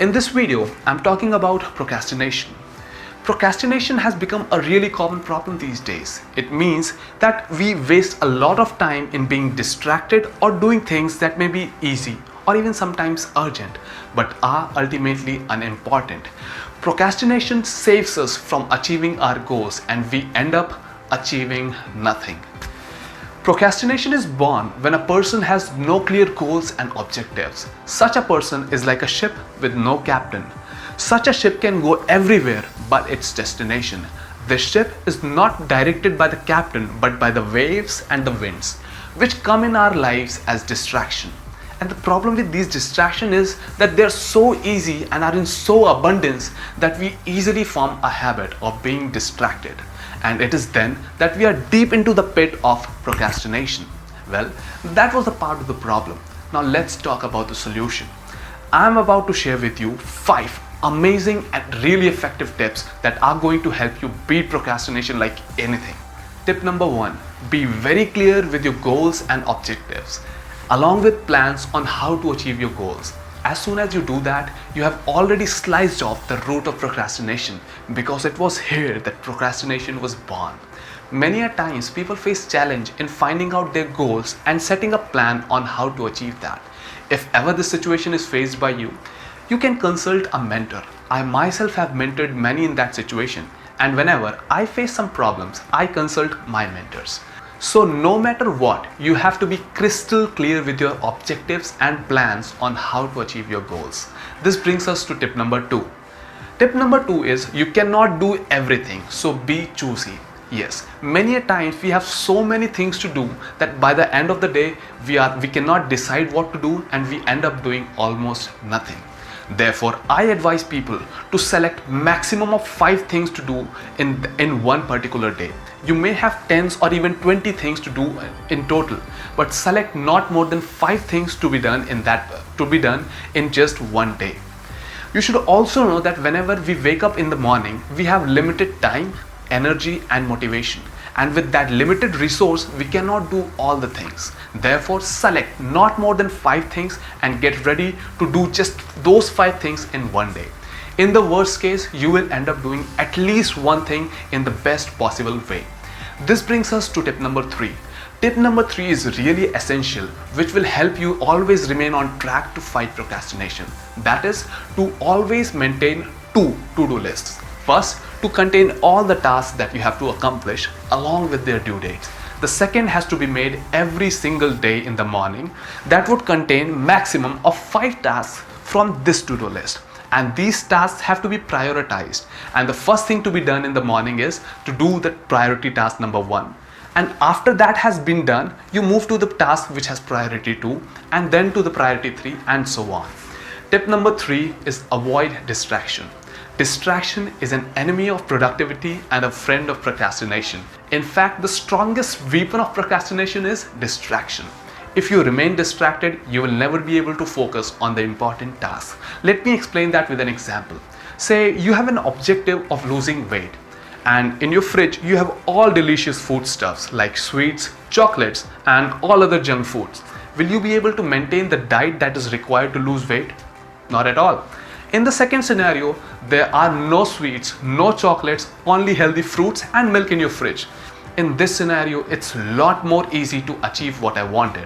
In this video, I'm talking about procrastination. Procrastination has become a really common problem these days. It means that we waste a lot of time in being distracted or doing things that may be easy or even sometimes urgent, but are ultimately unimportant. Procrastination saves us from achieving our goals and we end up achieving nothing. Procrastination is born when a person has no clear goals and objectives. Such a person is like a ship with no captain. Such a ship can go everywhere but its destination. The ship is not directed by the captain but by the waves and the winds, which come in our lives as distraction. And the problem with these distractions is that they're so easy and are in so abundance that we easily form a habit of being distracted. And it is then that we are deep into the pit of procrastination. Well, that was a part of the problem. Now let's talk about the solution. I'm about to share with you 5 amazing and really effective tips that are going to help you beat procrastination like anything. Tip number 1, be very clear with your goals and objectives, along with plans on how to achieve your goals. As soon as you do that, you have already sliced off the root of procrastination, because it was here that procrastination was born. Many a times people face challenge in finding out their goals and setting a plan on how to achieve that. If ever this situation is faced by you, you can consult a mentor. I myself have mentored many in that situation, and whenever I face some problems, I consult my mentors. So no matter what, you have to be crystal clear with your objectives and plans on how to achieve your goals. This brings us to tip number 2. Tip number 2 is you cannot do everything, so be choosy. Yes, many a times we have so many things to do that by the end of the day, we cannot decide what to do and we end up doing almost nothing. Therefore, I advise people to select maximum of 5 things to do in one particular day. You may have 10 or even 20 things to do in total, but select not more than 5 things to be done in just one day. You should also know that whenever we wake up in the morning, we have limited time, energy and motivation. And with that limited resource, we cannot do all the things. Therefore, select not more than 5 things and get ready to do just those 5 things in one day. In the worst case, you will end up doing at least one thing in the best possible way. This brings us to tip number 3. Tip number 3 is really essential, which will help you always remain on track to fight procrastination. That is to always maintain 2 to-do lists. First, to contain all the tasks that you have to accomplish along with their due dates. The second has to be made every single day in the morning. That would contain maximum of 5 tasks from this to-do list. And these tasks have to be prioritized. And the first thing to be done in the morning is to do the priority task number 1. And after that has been done, you move to the task which has priority 2 and then to the priority 3 and so on. Tip number 3 is avoid distraction. Distraction is an enemy of productivity and a friend of procrastination. In fact, the strongest weapon of procrastination is distraction. If you remain distracted, you will never be able to focus on the important task. Let me explain that with an example. Say you have an objective of losing weight, and in your fridge you have all delicious foodstuffs like sweets, chocolates and all other junk foods. Will you be able to maintain the diet that is required to lose weight? Not at all. In the second scenario, there are no sweets, no chocolates, only healthy fruits and milk in your fridge. In this scenario, it's a lot more easy to achieve what I wanted.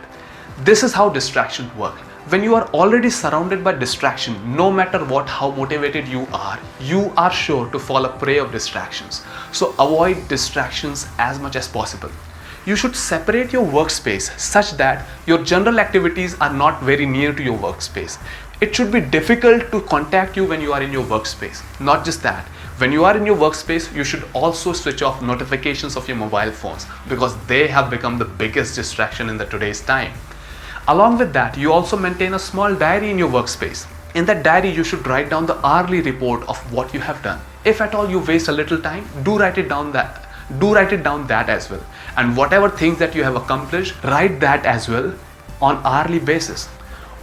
This is how distractions work. When you are already surrounded by distraction, no matter how motivated you are sure to fall a prey of distractions. So avoid distractions as much as possible. You should separate your workspace such that your general activities are not very near to your workspace. It should be difficult to contact you when you are in your workspace. Not just that, when you are in your workspace, you should also switch off notifications of your mobile phones because they have become the biggest distraction in today's time. Along with that, you also maintain a small diary in your workspace. In that diary, you should write down the hourly report of what you have done. If at all you waste a little time, do write it down that as well. And whatever things that you have accomplished, write that as well on hourly basis.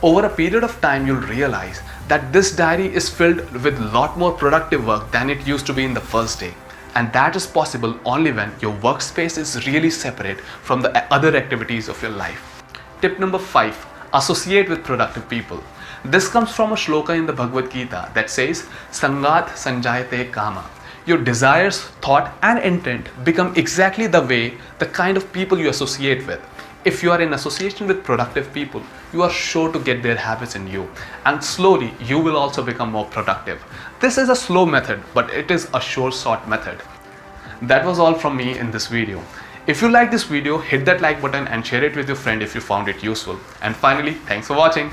Over a period of time, you'll realize that this diary is filled with a lot more productive work than it used to be in the first day. And that is possible only when your workspace is really separate from the other activities of your life. Tip number 5, associate with productive people. This comes from a shloka in the Bhagavad Gita that says, Sangat Sanjayate Kama. Your desires, thought, and intent become exactly the way, the kind of people you associate with. If you are in association with productive people, you are sure to get their habits in you, and slowly you will also become more productive. This is a slow method, but it is a sure short method. That was all from me in this video. If you like this video, hit that like button and share it with your friend if you found it useful. And finally, thanks for watching.